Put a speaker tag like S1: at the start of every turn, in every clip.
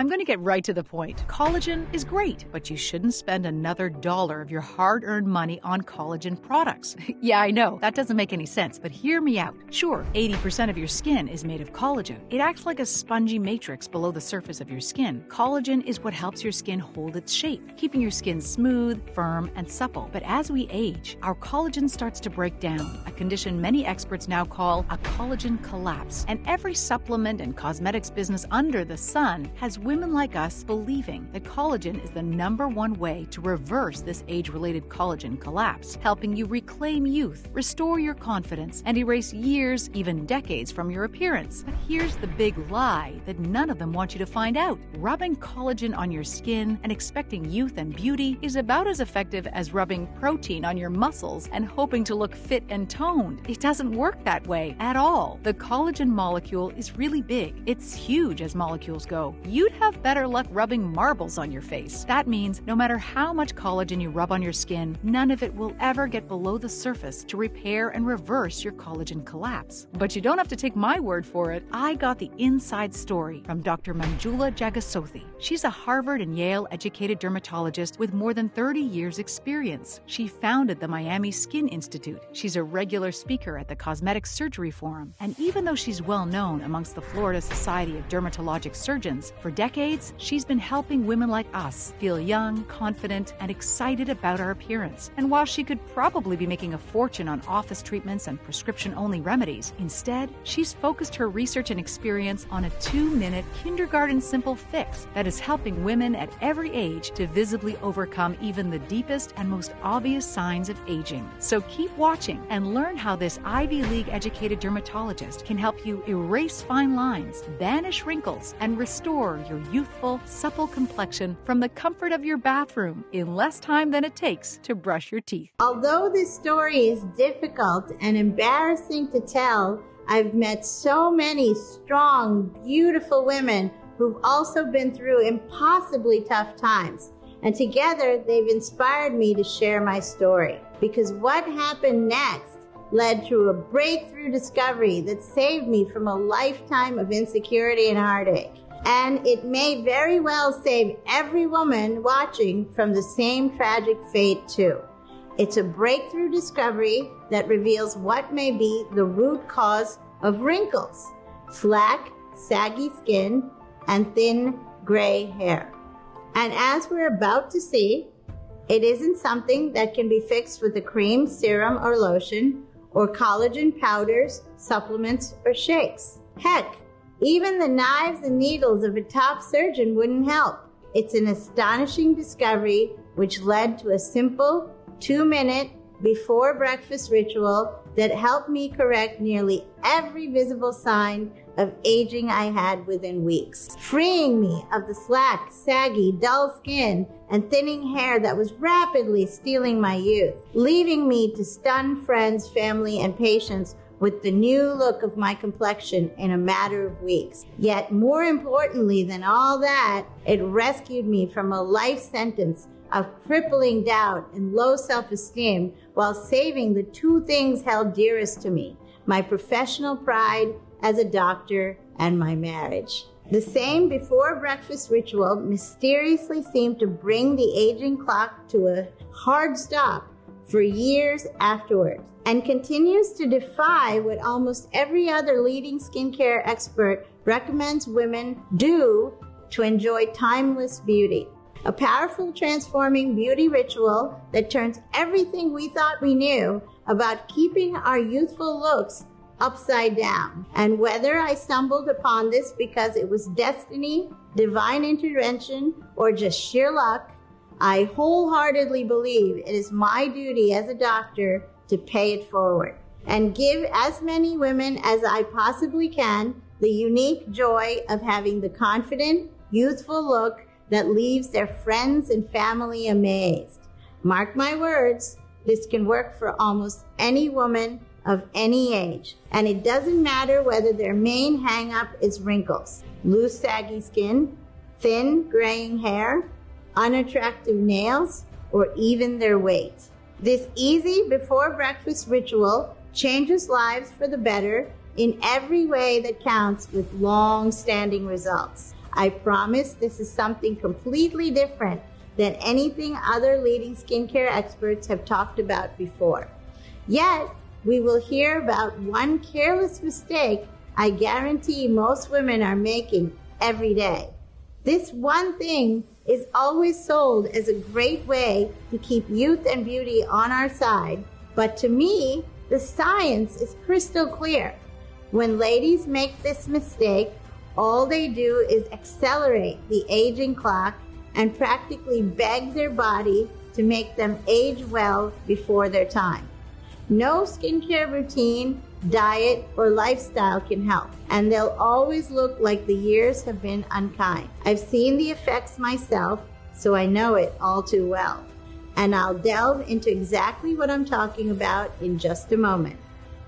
S1: I'm going to get right to the point. Collagen is great, but you shouldn't spend another dollar of your hard-earned money on collagen products. Yeah, I know, that doesn't make any sense, but hear me out. Sure, 80% of your skin is made of collagen. It acts like a spongy matrix below the surface of your skin. Collagen is what helps your skin hold its shape, keeping your skin smooth, firm, and supple. But as we age, our collagen starts to break down, a condition many experts now call a collagen collapse. And every supplement and cosmetics business under the sun has women like us believing that collagen is the #1 way to reverse this age-related collagen collapse, helping you reclaim youth, restore your confidence, and erase years, even decades from your appearance. But here's the big lie that none of them want you to find out. Rubbing collagen on your skin and expecting youth and beauty is about as effective as rubbing protein on your muscles and hoping to look fit and toned. It doesn't work that way at all. The collagen molecule is really big. It's huge as molecules go. You'd have better luck rubbing marbles on your face. That means no matter how much collagen you rub on your skin, none of it will ever get below the surface to repair and reverse your collagen collapse. But you don't have to take my word for it. I got the inside story from Dr. Manjula Jagasothi. She's a Harvard and Yale educated dermatologist with more than 30 years experience. She founded the Miami Skin Institute. She's a regular speaker at the Cosmetic Surgery Forum. And even though she's well known amongst the Florida Society of Dermatologic Surgeons, for decades, she's been helping women like us feel young, confident, and excited about our appearance. And while she could probably be making a fortune on office treatments and prescription-only remedies, instead, she's focused her research and experience on a 2-minute kindergarten simple fix that is helping women at every age to visibly overcome even the deepest and most obvious signs of aging. So keep watching and learn how this Ivy League educated dermatologist can help you erase fine lines, banish wrinkles, and restore your youthful, supple complexion from the comfort of your bathroom in less time than it takes to brush your teeth.
S2: Although this story is difficult and embarrassing to tell, I've met so many strong, beautiful women who've also been through impossibly tough times. And together, they've inspired me to share my story. Because what happened next led to a breakthrough discovery that saved me from a lifetime of insecurity and heartache. And it may very well save every woman watching from the same tragic fate too. It's a breakthrough discovery that reveals what may be the root cause of wrinkles, slack, saggy skin, and thin gray hair. And as we're about to see, it isn't something that can be fixed with a cream, serum, or lotion, or collagen powders, supplements, or shakes. Heck, even the knives and needles of a top surgeon wouldn't help. It's an astonishing discovery which led to a simple 2-minute before breakfast ritual that helped me correct nearly every visible sign of aging I had within weeks, freeing me of the slack, saggy, dull skin and thinning hair that was rapidly stealing my youth, leaving me to stun friends, family, and patients with the new look of my complexion in a matter of weeks. Yet more importantly than all that, it rescued me from a life sentence of crippling doubt and low self-esteem while saving the 2 things held dearest to me, my professional pride as a doctor and my marriage. The same before breakfast ritual mysteriously seemed to bring the aging clock to a hard stop for years afterwards, and continues to defy what almost every other leading skincare expert recommends women do to enjoy timeless beauty. A powerful transforming beauty ritual that turns everything we thought we knew about keeping our youthful looks upside down. And whether I stumbled upon this because it was destiny, divine intervention, or just sheer luck, I wholeheartedly believe it is my duty as a doctor to pay it forward and give as many women as I possibly can the unique joy of having the confident, youthful look that leaves their friends and family amazed. Mark my words, this can work for almost any woman of any age. And it doesn't matter whether their main hang-up is wrinkles, loose, saggy skin, thin, graying hair, unattractive nails, or even their weight. This easy before breakfast ritual changes lives for the better in every way that counts with long-standing results. I promise this is something completely different than anything other leading skincare experts have talked about before. Yet, we will hear about one careless mistake I guarantee most women are making every day. This one thing is always sold as a great way to keep youth and beauty on our side, but to me, the science is crystal clear. When ladies make this mistake, all they do is accelerate the aging clock and practically beg their body to make them age well before their time. No skincare routine, diet, or lifestyle can help, and they'll always look like the years have been unkind. I've seen the effects myself, so I know it all too well. And I'll delve into exactly what I'm talking about in just a moment.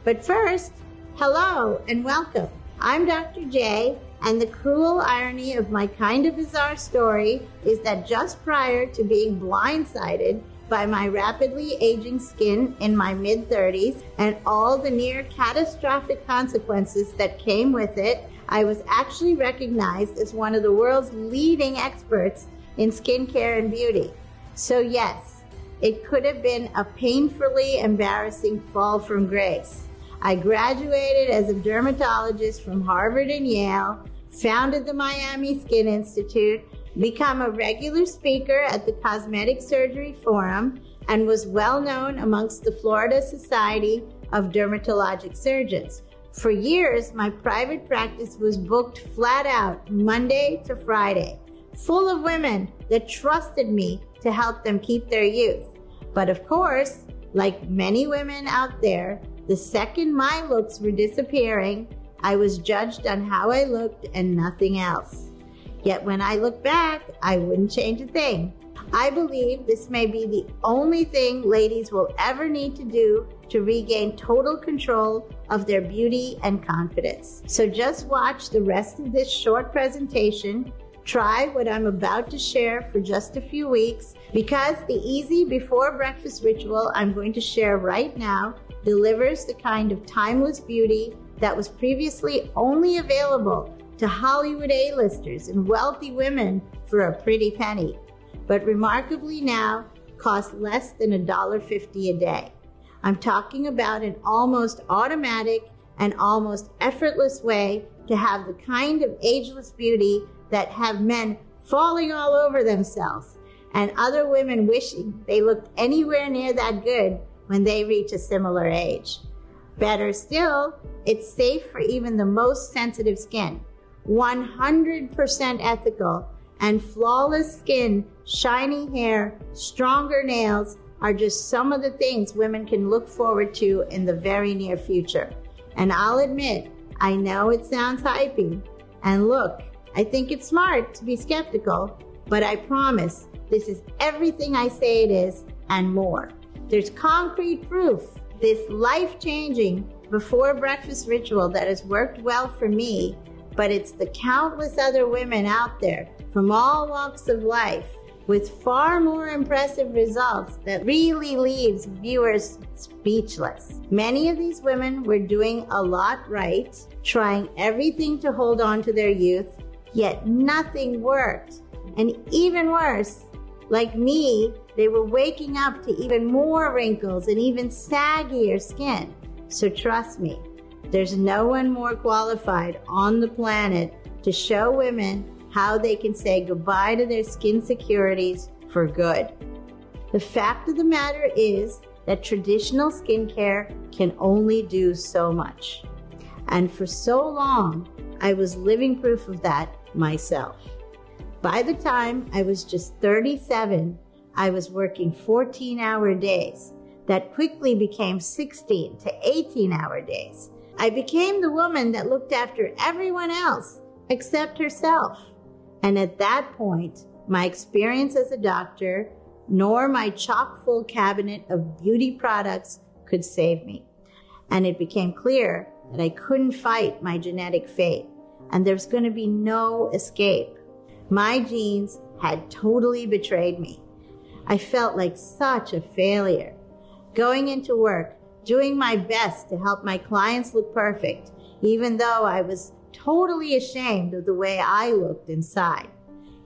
S2: But first, hello and welcome. I'm Dr. J, and the cruel irony of my kind of bizarre story is that just prior to being blindsided by my rapidly aging skin in my mid-30s and all the near catastrophic consequences that came with it, I was actually recognized as one of the world's leading experts in skincare and beauty. So yes, it could have been a painfully embarrassing fall from grace. I graduated as a dermatologist from Harvard and Yale, founded the Miami Skin Institute, become a regular speaker at the Cosmetic Surgery Forum, and was well known amongst the Florida Society of Dermatologic Surgeons. For years, my private practice was booked flat out Monday to Friday, full of women that trusted me to help them keep their youth. But of course, like many women out there, the second my looks were disappearing, I was judged on how I looked and nothing else. Yet when I look back, I wouldn't change a thing. I believe this may be the only thing ladies will ever need to do to regain total control of their beauty and confidence. So just watch the rest of this short presentation. Try what I'm about to share for just a few weeks, because the easy before breakfast ritual I'm going to share right now delivers the kind of timeless beauty that was previously only available to Hollywood A-listers and wealthy women for a pretty penny, but remarkably now costs less than $1.50 a day. I'm talking about an almost automatic and almost effortless way to have the kind of ageless beauty that have men falling all over themselves and other women wishing they looked anywhere near that good when they reach a similar age. Better still, it's safe for even the most sensitive skin. 100% ethical, and flawless skin, shiny hair, stronger nails are just some of the things women can look forward to in the very near future. And I'll admit, I know it sounds hypey. And look, I think it's smart to be skeptical, but I promise this is everything I say it is and more. There's concrete proof this life-changing before breakfast ritual that has worked well for me, but it's the countless other women out there from all walks of life with far more impressive results that really leaves viewers speechless. Many of these women were doing a lot right, trying everything to hold on to their youth, yet nothing worked. And even worse, like me, they were waking up to even more wrinkles and even saggier skin. So trust me, there's no one more qualified on the planet to show women how they can say goodbye to their skin insecurities for good. The fact of the matter is that traditional skincare can only do so much. And for so long, I was living proof of that myself. By the time I was just 37, I was working 14-hour days that quickly became 16 to 18-hour days. I became the woman that looked after everyone else except herself. And at that point, my experience as a doctor, nor my chock-full cabinet of beauty products could save me. And it became clear that I couldn't fight my genetic fate, and there's going to be no escape. My genes had totally betrayed me. I felt like such a failure. Going into work, doing my best to help my clients look perfect, even though I was totally ashamed of the way I looked inside.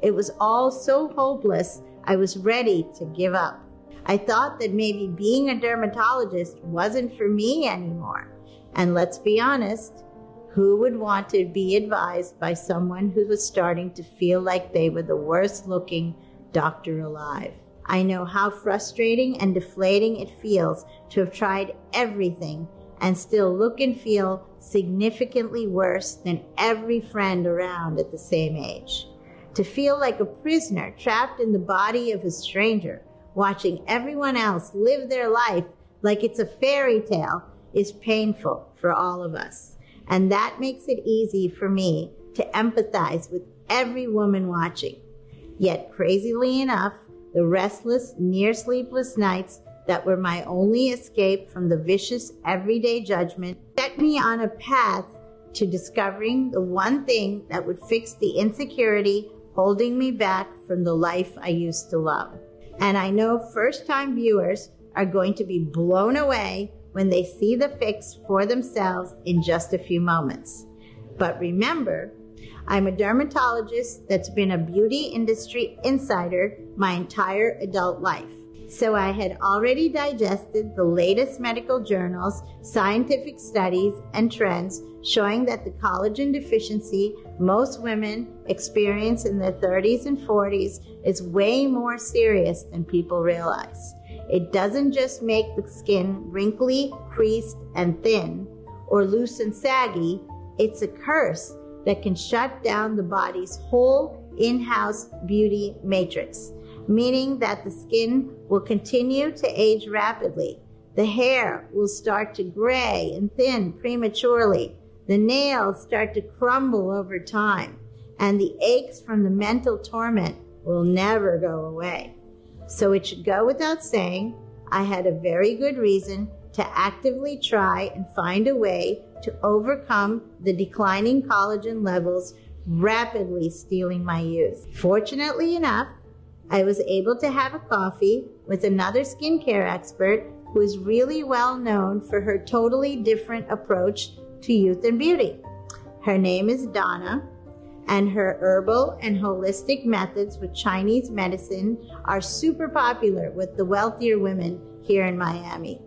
S2: It was all so hopeless, I was ready to give up. I thought that maybe being a dermatologist wasn't for me anymore. And let's be honest, who would want to be advised by someone who was starting to feel like they were the worst looking doctor alive? I know how frustrating and deflating it feels to have tried everything and still look and feel significantly worse than every friend around at the same age. To feel like a prisoner trapped in the body of a stranger, watching everyone else live their life like it's a fairy tale, is painful for all of us. And that makes it easy for me to empathize with every woman watching. Yet, crazily enough, the restless, near-sleepless nights that were my only escape from the vicious everyday judgment set me on a path to discovering the one thing that would fix the insecurity holding me back from the life I used to love. And I know first-time viewers are going to be blown away when they see the fix for themselves in just a few moments. But remember, I'm a dermatologist that's been a beauty industry insider my entire adult life. So I had already digested the latest medical journals, scientific studies, and trends showing that the collagen deficiency most women experience in their 30s and 40s is way more serious than people realize. It doesn't just make the skin wrinkly, creased, and thin, or loose and saggy. It's a curse that can shut down the body's whole in-house beauty matrix, meaning that the skin will continue to age rapidly. The hair will start to gray and thin prematurely. The nails start to crumble over time, and the aches from the mental torment will never go away. So it should go without saying, I had a very good reason to actively try and find a way to overcome the declining collagen levels rapidly stealing my youth. Fortunately enough, I was able to have a coffee with another skincare expert who is really well known for her totally different approach to youth and beauty. Her name is Donna, and her herbal and holistic methods with Chinese medicine are super popular with the wealthier women here in Miami.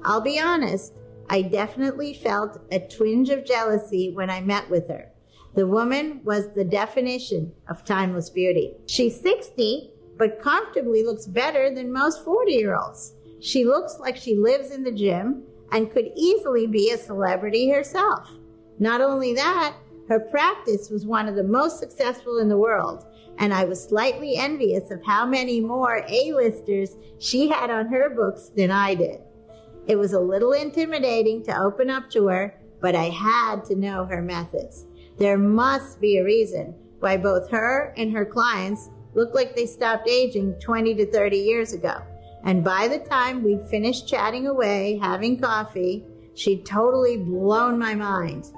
S2: I'll be honest, I definitely felt a twinge of jealousy when I met with her. The woman was the definition of timeless beauty. She's 60, but comfortably looks better than most 40-year-olds. She looks like she lives in the gym and could easily be a celebrity herself. Not only that, her practice was one of the most successful in the world, and I was slightly envious of how many more A-listers she had on her books than I did. It was a little intimidating to open up to her, but I had to know her methods. There must be a reason why both her and her clients look like they stopped aging 20 to 30 years ago. And by the time we'd finished chatting away, having coffee, she'd totally blown my mind.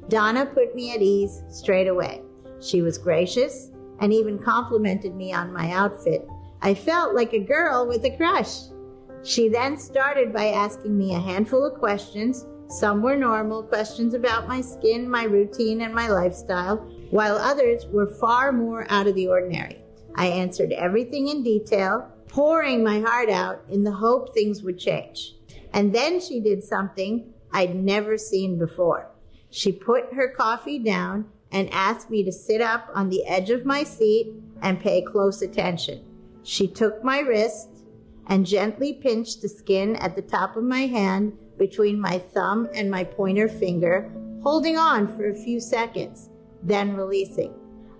S2: Donna put me at ease straight away. She was gracious and even complimented me on my outfit. I felt like a girl with a crush. She then started by asking me a handful of questions. Some were normal questions about my skin, my routine, and my lifestyle, while others were far more out of the ordinary. I answered everything in detail, pouring my heart out in the hope things would change. And then she did something I'd never seen before. She put her coffee down and asked me to sit up on the edge of my seat and pay close attention. She took my wrist and gently pinched the skin at the top of my hand between my thumb and my pointer finger, holding on for a few seconds, then releasing.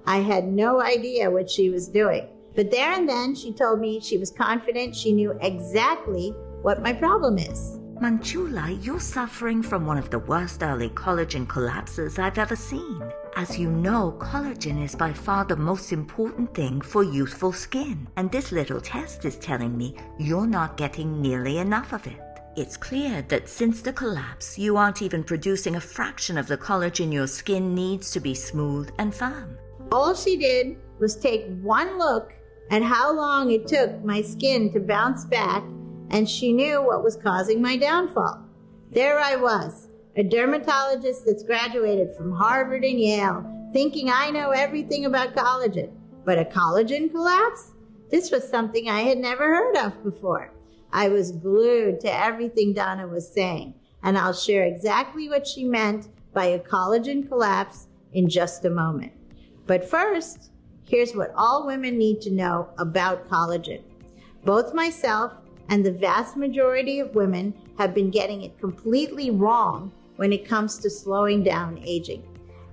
S2: I had no idea what she was doing, but there and then she told me she was confident she knew exactly what my problem is.
S3: Manjula, you're suffering from one of the worst early collagen collapses I've ever seen. As you know, collagen is by far the most important thing for youthful skin, and this little test is telling me you're not getting nearly enough of it. It's clear that since the collapse, you aren't even producing a fraction of the collagen your skin needs to be smooth and firm.
S2: All she did was take one look at how long it took my skin to bounce back, and she knew what was causing my downfall. There I was, a dermatologist that's graduated from Harvard and Yale, thinking I know everything about collagen. But a collagen collapse? This was something I had never heard of before. I was glued to everything Donna was saying, and I'll share exactly what she meant by a collagen collapse in just a moment. But first, here's what all women need to know about collagen. Both myself and the vast majority of women have been getting it completely wrong when it comes to slowing down aging.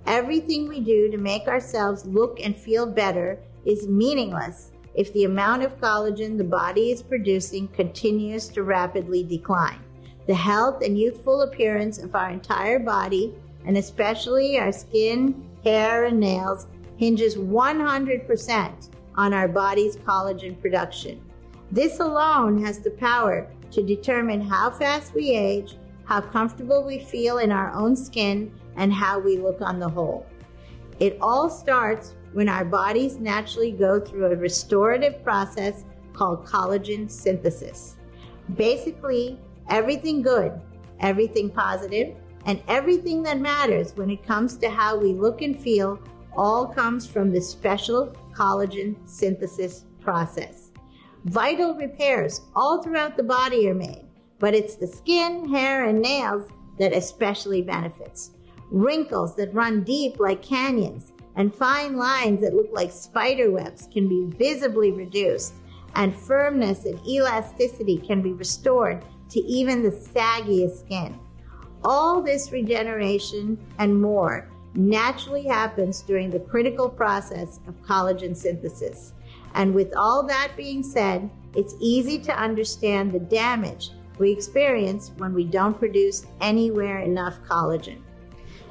S2: Everything we do to make ourselves look and feel better is meaningless if the amount of collagen the body is producing continues to rapidly decline. The health and youthful appearance of our entire body, and especially our skin, hair, and nails, hinges 100% on our body's collagen production. This alone has the power to determine how fast we age, how comfortable we feel in our own skin, and how we look on the whole. It all starts when our bodies naturally go through a restorative process called collagen synthesis. Basically, everything good, everything positive, and everything that matters when it comes to how we look and feel all comes from this special collagen synthesis process. Vital repairs all throughout the body are made, but it's the skin, hair, and nails that especially benefits. Wrinkles that run deep like canyons and fine lines that look like spider webs can be visibly reduced, and firmness and elasticity can be restored to even the saggiest skin. All this regeneration and more naturally happens during the critical process of collagen synthesis. And with all that being said, it's easy to understand the damage we experience when we don't produce anywhere enough collagen.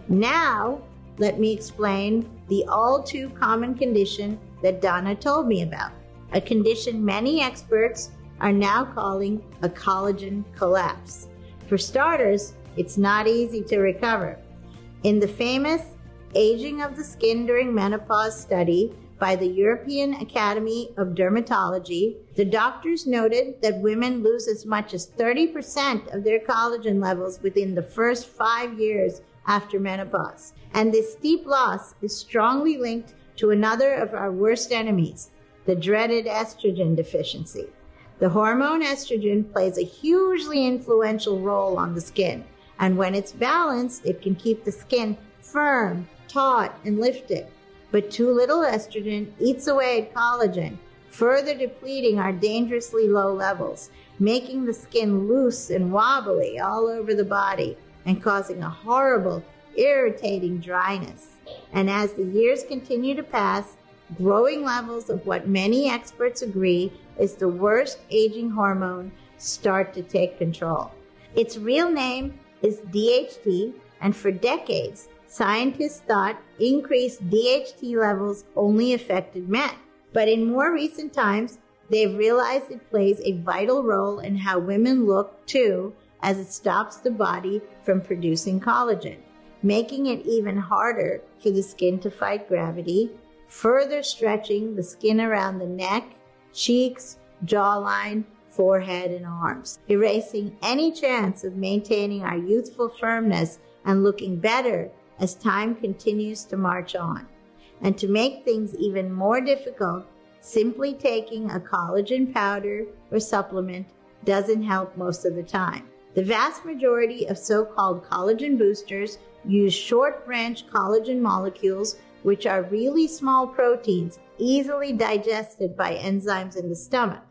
S2: Now, let me explain the all too common condition that Donna told me about, a condition many experts are now calling a collagen collapse. For starters, it's not easy to recover. In the famous Aging of the Skin During Menopause study by the European Academy of Dermatology, the doctors noted that women lose as much as 30% of their collagen levels within the first 5 years after menopause. And this steep loss is strongly linked to another of our worst enemies, the dreaded estrogen deficiency. The hormone estrogen plays a hugely influential role on the skin, and when it's balanced, it can keep the skin firm, taut, and lifted. But too little estrogen eats away at collagen, further depleting our dangerously low levels, making the skin loose and wobbly all over the body, and causing a horrible, irritating dryness. And as the years continue to pass, growing levels of what many experts agree is the worst aging hormone start to take control. Its real name is DHT, and for decades, scientists thought increased DHT levels only affected men. But in more recent times, they've realized it plays a vital role in how women look too, as it stops the body from producing collagen, making it even harder for the skin to fight gravity, further stretching the skin around the neck, cheeks, jawline, forehead, and arms, erasing any chance of maintaining our youthful firmness and looking better as time continues to march on. And to make things even more difficult, simply taking a collagen powder or supplement doesn't help most of the time. The vast majority of so-called collagen boosters use short-branch collagen molecules, which are really small proteins easily digested by enzymes in the stomach,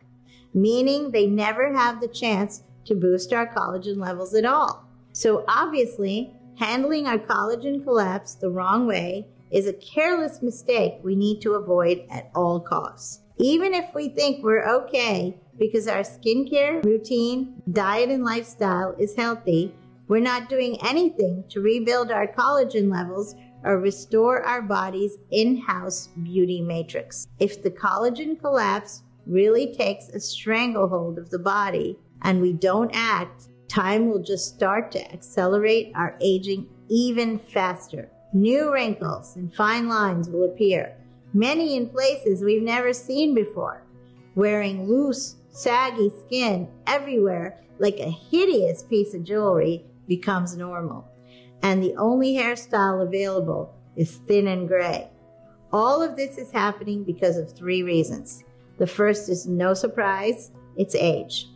S2: meaning they never have the chance to boost our collagen levels at all. So obviously, handling our collagen collapse the wrong way is a careless mistake we need to avoid at all costs. Even if we think we're okay because our skincare routine, diet, and lifestyle is healthy, we're not doing anything to rebuild our collagen levels or restore our body's in-house beauty matrix. If the collagen collapse really takes a stranglehold of the body and we don't act, time will just start to accelerate our aging even faster. New wrinkles and fine lines will appear, many in places we've never seen before. Wearing loose, saggy skin everywhere like a hideous piece of jewelry becomes normal. and the only hairstyle available is thin and gray. All of this is happening because of 3 reasons. The first is no surprise, it's age.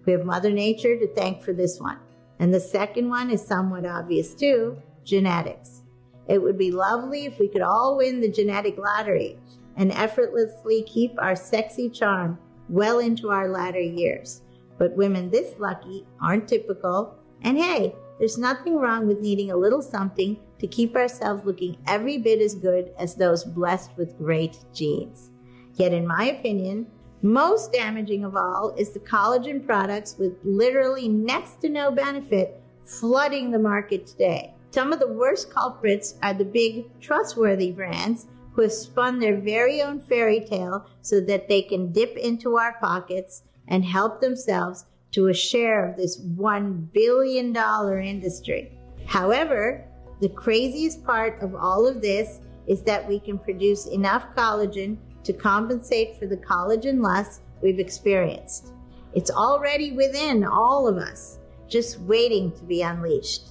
S2: We have Mother Nature to thank for this one. And the second one is somewhat obvious too, genetics. It would be lovely if we could all win the genetic lottery and effortlessly keep our sexy charm well into our latter years. But women this lucky aren't typical, and hey, there's nothing wrong with needing a little something to keep ourselves looking every bit as good as those blessed with great genes. Yet in my opinion, most damaging of all is the collagen products with literally next to no benefit flooding the market today. Some of the worst culprits are the big, trustworthy brands who have spun their very own fairy tale so that they can dip into our pockets and help themselves to a share of this $1 billion industry. However, the craziest part of all of this is that we can produce enough collagen to compensate for the collagen loss we've experienced. It's already within all of us, just waiting to be unleashed.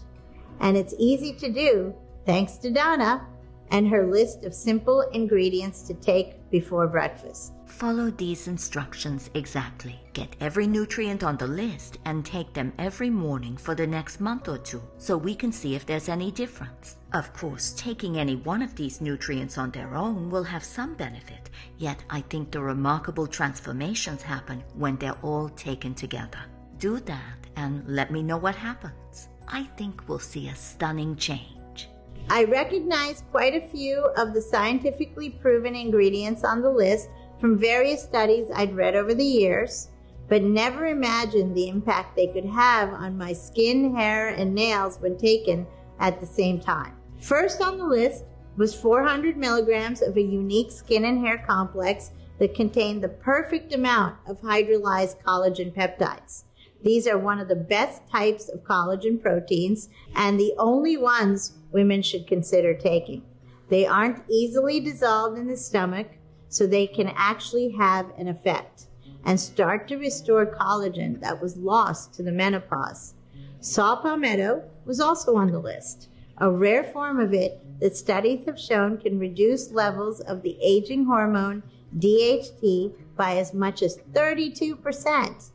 S2: And it's easy to do thanks to Donna and her list of simple ingredients to take before breakfast.
S3: Follow these instructions exactly. Get every nutrient on the list and take them every morning for the next month or 2 so we can see if there's any difference. Of course, taking any one of these nutrients on their own will have some benefit, yet I think the remarkable transformations happen when they're all taken together. Do that and let me know what happens. I think we'll see a stunning change.
S2: I recognize quite a few of the scientifically proven ingredients on the list from various studies I'd read over the years, but never imagined the impact they could have on my skin, hair, and nails when taken at the same time. First on the list was 400 milligrams of a unique skin and hair complex that contained the perfect amount of hydrolyzed collagen peptides. These are one of the best types of collagen proteins and the only ones women should consider taking. They aren't easily dissolved in the stomach, so they can actually have an effect and start to restore collagen that was lost to the menopause. Saw palmetto was also on the list, a rare form of it that studies have shown can reduce levels of the aging hormone DHT by as much as 32%.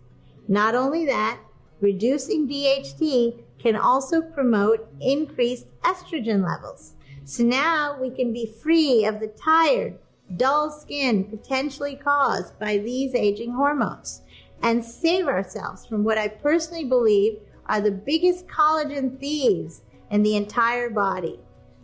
S2: Not only that, reducing DHT can also promote increased estrogen levels. So now we can be free of the tired, dull skin potentially caused by these aging hormones and save ourselves from what I personally believe are the biggest collagen thieves in the entire body.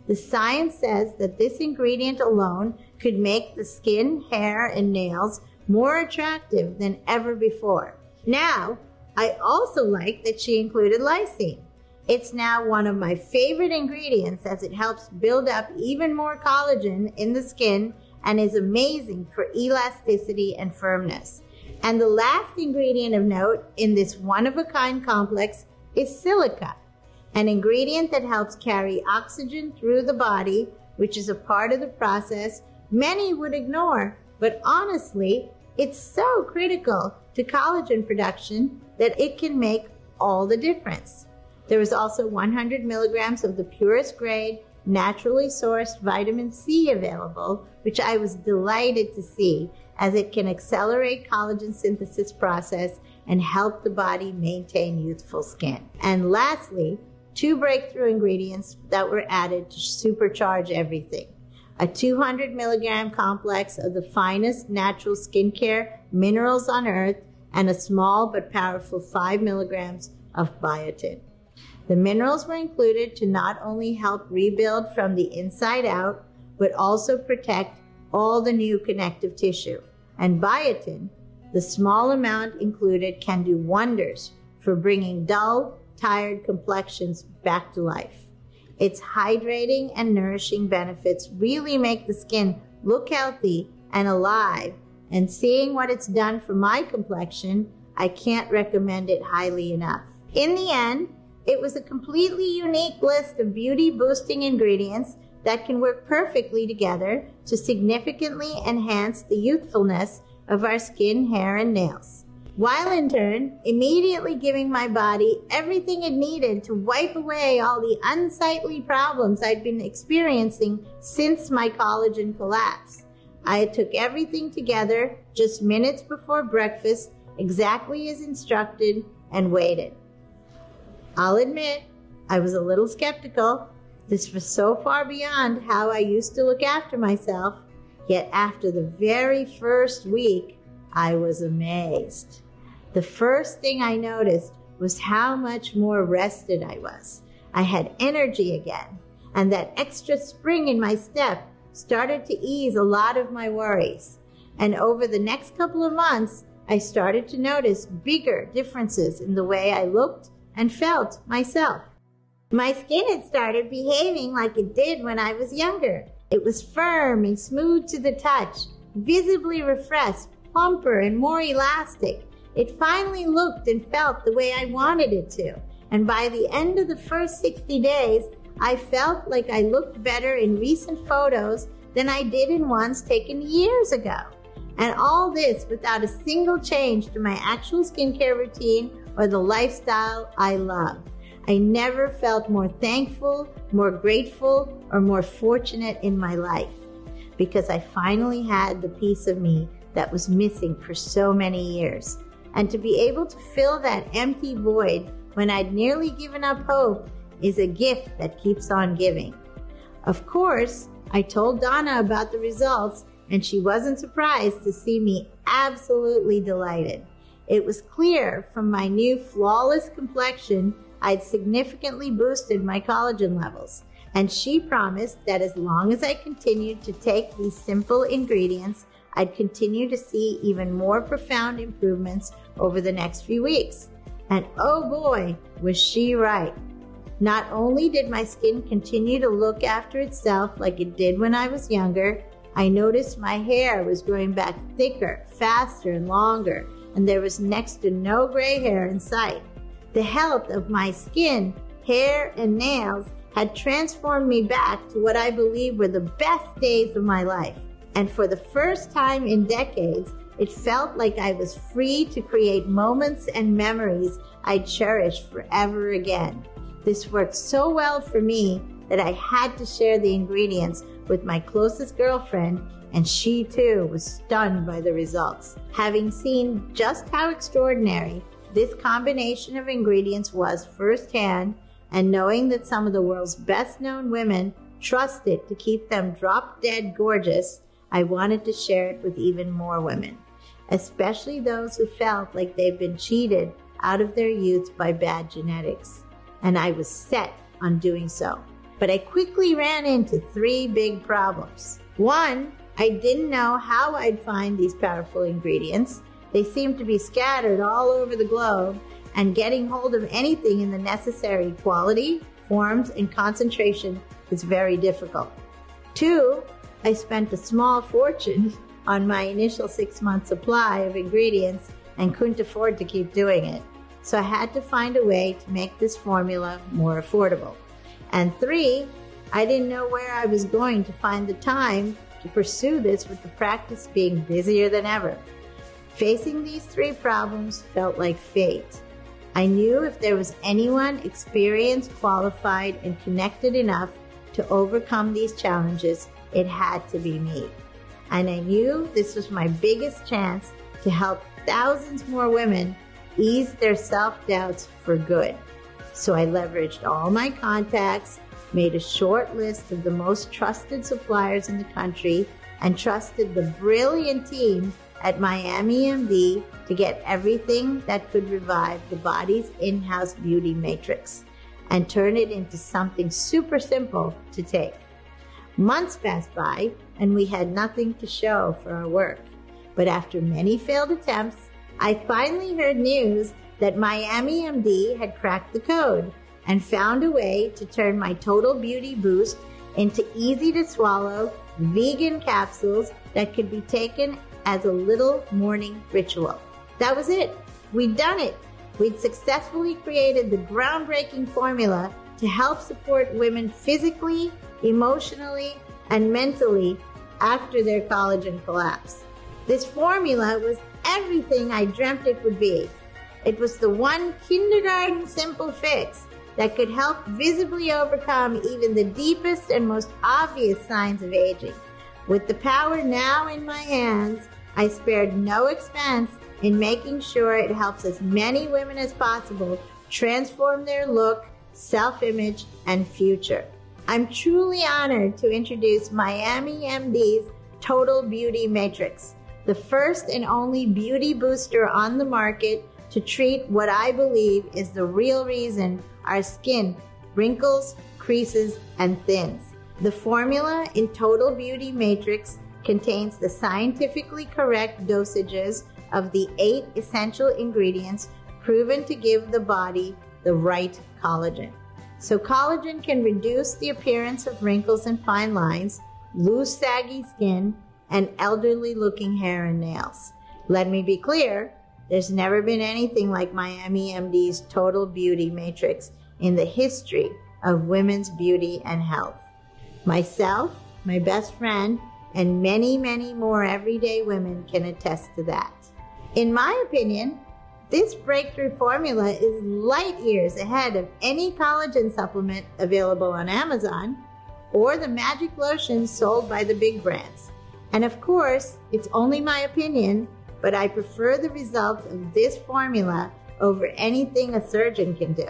S2: The science says that this ingredient alone could make the skin, hair, and nails more attractive than ever before. Now, I also like that she included lysine. It's now one of my favorite ingredients as it helps build up even more collagen in the skin and is amazing for elasticity and firmness. And the last ingredient of note in this one-of-a-kind complex is silica, an ingredient that helps carry oxygen through the body, which is a part of the process many would ignore, but honestly, it's so critical to collagen production that it can make all the difference. There was also 100 milligrams of the purest grade, naturally sourced vitamin C available, which I was delighted to see as it can accelerate collagen synthesis process and help the body maintain youthful skin. And lastly, 2 breakthrough ingredients that were added to supercharge everything. A 200 milligram complex of the finest natural skincare minerals on earth and a small but powerful 5 milligrams of biotin. The minerals were included to not only help rebuild from the inside out, but also protect all the new connective tissue. And biotin, the small amount included, can do wonders for bringing dull, tired complexions back to life. Its hydrating and nourishing benefits really make the skin look healthy and alive, and seeing what it's done for my complexion, I can't recommend it highly enough. In the end, it was a completely unique list of beauty-boosting ingredients that can work perfectly together to significantly enhance the youthfulness of our skin, hair, and nails. while in turn immediately giving my body everything it needed to wipe away all the unsightly problems I'd been experiencing since my collagen collapse. I took everything together just minutes before breakfast, exactly as instructed, and waited. I'll admit, I was a little skeptical. This was so far beyond how I used to look after myself, yet after the very first week, I was amazed. The first thing I noticed was how much more rested I was. I had energy again, and that extra spring in my step started to ease a lot of my worries. And over the next couple of months, I started to notice bigger differences in the way I looked and felt myself. My skin had started behaving like it did when I was younger. It was firm and smooth to the touch, visibly refreshed, plumper and more elastic. It finally looked and felt the way I wanted it to. And by the end of the first 60 days, I felt like I looked better in recent photos than I did in ones taken years ago. And all this without a single change to my actual skincare routine or the lifestyle I love. I never felt more thankful, more grateful, or more fortunate in my life, because I finally had the piece of me that was missing for so many years. And to be able to fill that empty void when I'd nearly given up hope is a gift that keeps on giving. Of course, I told Donna about the results, and she wasn't surprised to see me absolutely delighted. It was clear from my new flawless complexion I'd significantly boosted my collagen levels, and she promised that as long as I continued to take these simple ingredients, I'd continue to see even more profound improvements over the next few weeks. And oh boy, was she right. Not only did my skin continue to look after itself like it did when I was younger, I noticed my hair was growing back thicker, faster, and longer, and there was next to no gray hair in sight. The health of my skin, hair, and nails had transformed me back to what I believe were the best days of my life. And for the first time in decades, it felt like I was free to create moments and memories I'd cherish forever again. This worked so well for me that I had to share the ingredients with my closest girlfriend, and she too was stunned by the results. Having seen just how extraordinary this combination of ingredients was firsthand, and knowing that some of the world's best-known women trust it to keep them drop-dead gorgeous, I wanted to share it with even more women, especially those who felt like they've been cheated out of their youth by bad genetics. And I was set on doing so. But I quickly ran into 3 big problems. 1, I didn't know how I'd find these powerful ingredients. They seemed to be scattered all over the globe, and getting hold of anything in the necessary quality, forms, and concentration is very difficult. 2, I spent a small fortune on my initial 6-month supply of ingredients and couldn't afford to keep doing it. So I had to find a way to make this formula more affordable. And 3, I didn't know where I was going to find the time to pursue this with the practice being busier than ever. Facing these 3 problems felt like fate. I knew if there was anyone experienced, qualified, and connected enough to overcome these challenges, it had to be me. And I knew this was my biggest chance to help thousands more women ease their self-doubts for good. So I leveraged all my contacts, made a short list of the most trusted suppliers in the country, and trusted the brilliant team at Miami MD to get everything that could revive the body's in-house beauty matrix and turn it into something super simple to take. Months passed by, and we had nothing to show for our work. But after many failed attempts, I finally heard news that Miami MD had cracked the code and found a way to turn my Total Beauty Boost into easy-to-swallow vegan capsules that could be taken as a little morning ritual. That was it. We'd done it. We'd successfully created the groundbreaking formula to help support women physically, emotionally, and mentally after their collagen collapse. This formula was everything I dreamt it would be. It was the one kindergarten simple fix that could help visibly overcome even the deepest and most obvious signs of aging. With the power now in my hands, I spared no expense in making sure it helps as many women as possible transform their look, self-image, and future. I'm truly honored to introduce Miami MD's Total Beauty Matrix, the first and only beauty booster on the market to treat what I believe is the real reason our skin wrinkles, creases, and thins. The formula in Total Beauty Matrix contains the scientifically correct dosages of the 8 essential ingredients proven to give the body the right collagen. So collagen can reduce the appearance of wrinkles and fine lines, loose, saggy skin, and elderly-looking hair and nails. Let me be clear, there's never been anything like Miami MD's Total Beauty Matrix in the history of women's beauty and health. Myself, my best friend, and many, many more everyday women can attest to that. In my opinion, this breakthrough formula is light years ahead of any collagen supplement available on Amazon or the magic lotions sold by the big brands. And of course, it's only my opinion, but I prefer the results of this formula over anything a surgeon can do.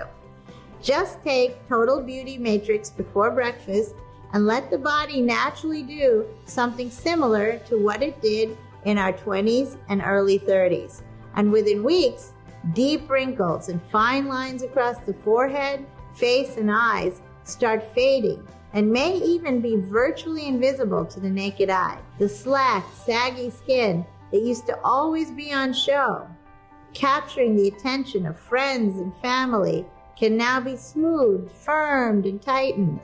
S2: Just take Total Beauty Matrix before breakfast and let the body naturally do something similar to what it did in our 20s and early 30s. And within weeks, deep wrinkles and fine lines across the forehead, face, and eyes start fading and may even be virtually invisible to the naked eye. The slack, saggy skin that used to always be on show, capturing the attention of friends and family, can now be smoothed, firmed, and tightened.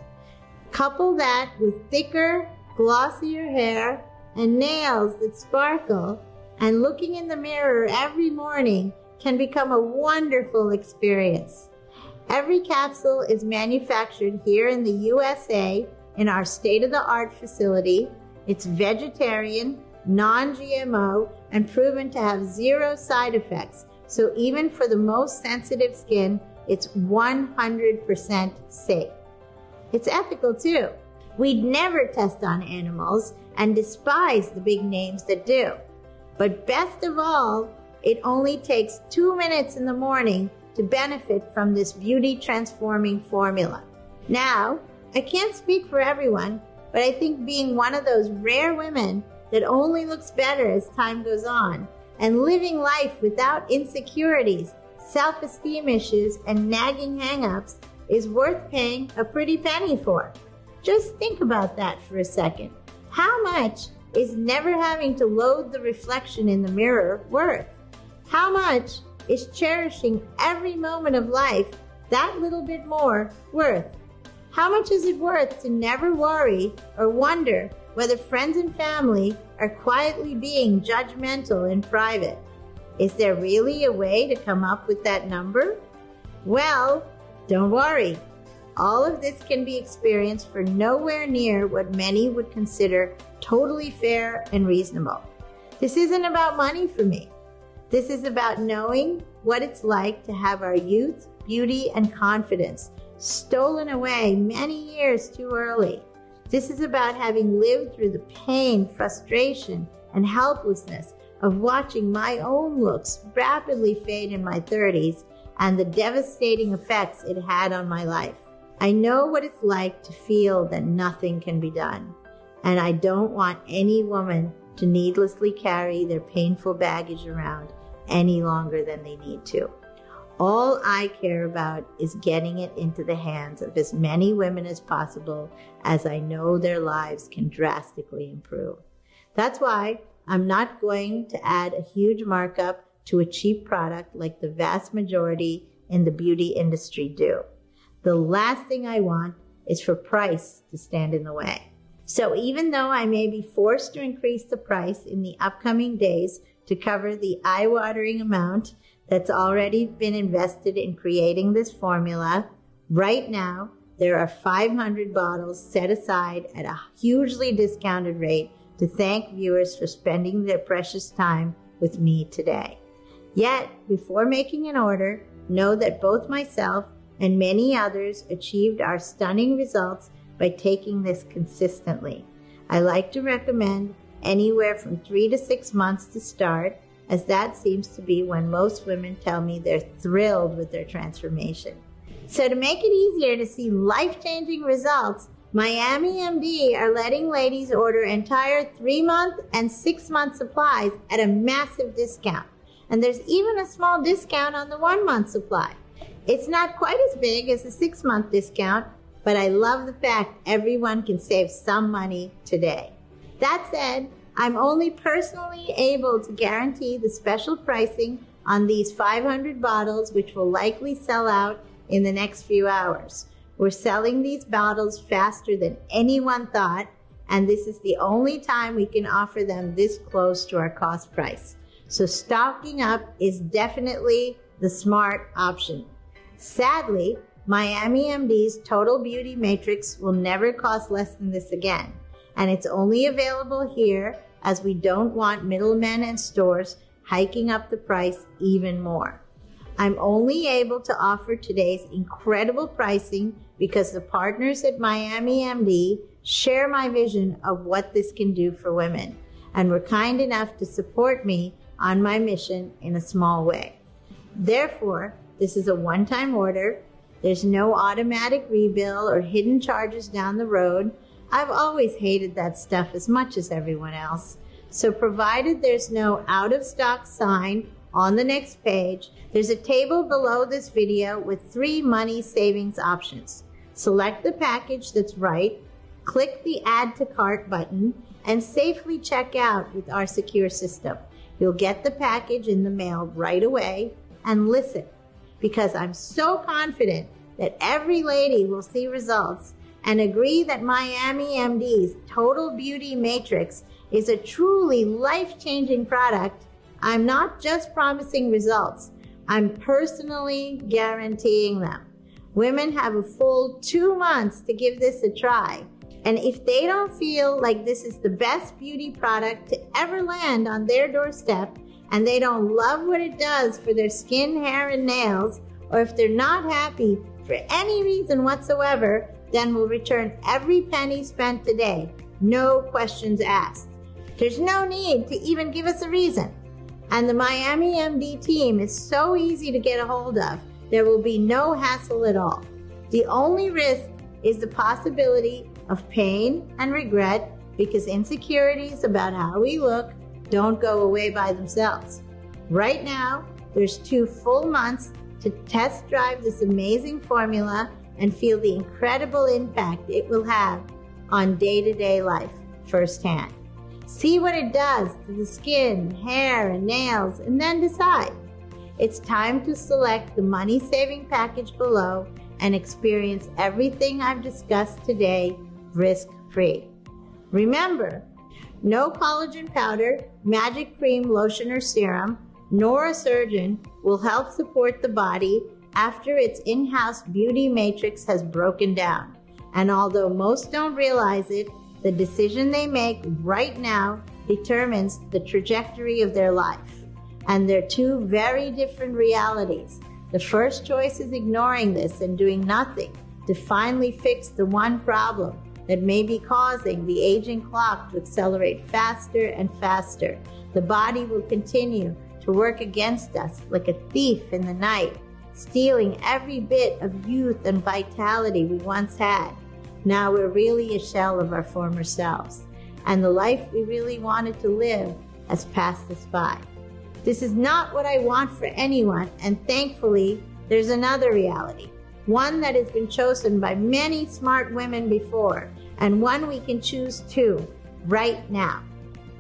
S2: Couple that with thicker, glossier hair and nails that sparkle, and looking in the mirror every morning can become a wonderful experience. Every capsule is manufactured here in the USA in our state-of-the-art facility. It's vegetarian, non-GMO, and proven to have 0 side effects. So even for the most sensitive skin, it's 100% safe. It's ethical too. We'd never test on animals and despise the big names that do. But best of all, it only takes 2 minutes in the morning to benefit from this beauty transforming formula. Now, I can't speak for everyone, but I think being one of those rare women that only looks better as time goes on and living life without insecurities, self-esteem issues, and nagging hang-ups is worth paying a pretty penny for. Just think about that for a second. How much is never having to load the reflection in the mirror worth? How much is cherishing every moment of life that little bit more worth? How much is it worth to never worry or wonder whether friends and family are quietly being judgmental in private? Is there really a way to come up with that number? Well, don't worry. All of this can be experienced for nowhere near what many would consider totally fair and reasonable. This isn't about money for me. This is about knowing what it's like to have our youth, beauty, and confidence stolen away many years too early. This is about having lived through the pain, frustration, and helplessness of watching my own looks rapidly fade in my 30s and the devastating effects it had on my life. I know what it's like to feel that nothing can be done, and I don't want any woman to needlessly carry their painful baggage around any longer than they need to. All I care about is getting it into the hands of as many women as possible, as I know their lives can drastically improve. That's why I'm not going to add a huge markup to a cheap product like the vast majority in the beauty industry do. The last thing I want is for price to stand in the way. So even though I may be forced to increase the price in the upcoming days to cover the eye-watering amount that's already been invested in creating this formula, right now there are 500 bottles set aside at a hugely discounted rate to thank viewers for spending their precious time with me today. Yet, before making an order, know that both myself and many others achieved our stunning results by taking this consistently. I like to recommend anywhere from 3 to 6 months to start, as that seems to be when most women tell me they're thrilled with their transformation. So to make it easier to see life-changing results, Miami MD are letting ladies order entire 3-month and 6-month supplies at a massive discount. And there's even a small discount on the 1-month supply. It's not quite as big as the 6-month discount, but I love the fact everyone can save some money today. That said, I'm only personally able to guarantee the special pricing on these 500 bottles, which will likely sell out in the next few hours. We're selling these bottles faster than anyone thought, and this is the only time we can offer them this close to our cost price. So stocking up is definitely the smart option. Sadly, Miami MD's Total Beauty Matrix will never cost less than this again, and it's only available here as we don't want middlemen and stores hiking up the price even more. I'm only able to offer today's incredible pricing because the partners at Miami MD share my vision of what this can do for women, and were kind enough to support me on my mission in a small way. Therefore, this is a one-time order. There's no automatic rebill or hidden charges down the road. I've always hated that stuff as much as everyone else. So provided there's no out-of-stock sign on the next page, there's a table below this video with 3 money savings options. Select the package that's right, click the Add to Cart button, and safely check out with our secure system. You'll get the package in the mail right away. And listen, because I'm so confident that every lady will see results and agree that Miami MD's Total Beauty Matrix is a truly life-changing product, I'm not just promising results, I'm personally guaranteeing them. Women have a full 2 months to give this a try. And if they don't feel like this is the best beauty product to ever land on their doorstep, and they don't love what it does for their skin, hair, and nails, or if they're not happy for any reason whatsoever, then we'll return every penny spent today, no questions asked. There's no need to even give us a reason. And the Miami MD team is so easy to get a hold of, there will be no hassle at all. The only risk is the possibility of pain and regret, because insecurities about how we look don't go away by themselves. Right now, there's 2 full months to test drive this amazing formula and feel the incredible impact it will have on day-to-day life firsthand. See what it does to the skin, hair, and nails, and then decide. It's time to select the money-saving package below and experience everything I've discussed today risk-free. Remember, no collagen powder, magic cream, lotion, or serum, nor a surgeon will help support the body after its in-house beauty matrix has broken down. And although most don't realize it, the decision they make right now determines the trajectory of their life. And they're 2 very different realities. The first choice is ignoring this and doing nothing to finally fix the one problem that may be causing the aging clock to accelerate faster and faster. The body will continue to work against us like a thief in the night, stealing every bit of youth and vitality we once had. Now we're really a shell of our former selves, and the life we really wanted to live has passed us by. This is not what I want for anyone, and thankfully, there's another reality, one that has been chosen by many smart women before, and one we can choose too, right now.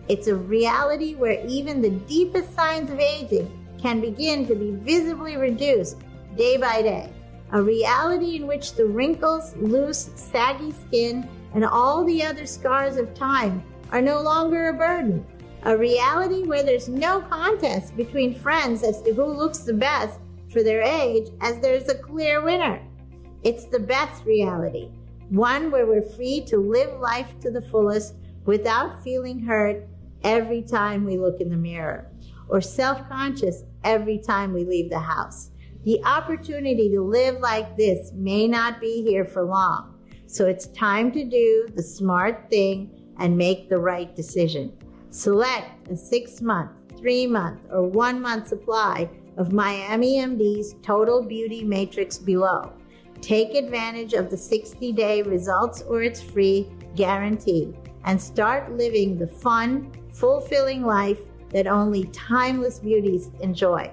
S2: It's a reality where even the deepest signs of aging can begin to be visibly reduced day by day. A reality in which the wrinkles, loose, saggy skin, and all the other scars of time are no longer a burden. A reality where there's no contest between friends as to who looks the best for their age, as there's a clear winner. It's the best reality, one where we're free to live life to the fullest without feeling hurt every time we look in the mirror or self-conscious every time we leave the house. The opportunity to live like this may not be here for long, so it's time to do the smart thing and make the right decision. Select a 6-month, 3-month, or 1-month supply of Miami MD's Total Beauty Matrix below. Take advantage of the 60-day results or it's free guarantee and start living the fun, fulfilling life that only timeless beauties enjoy.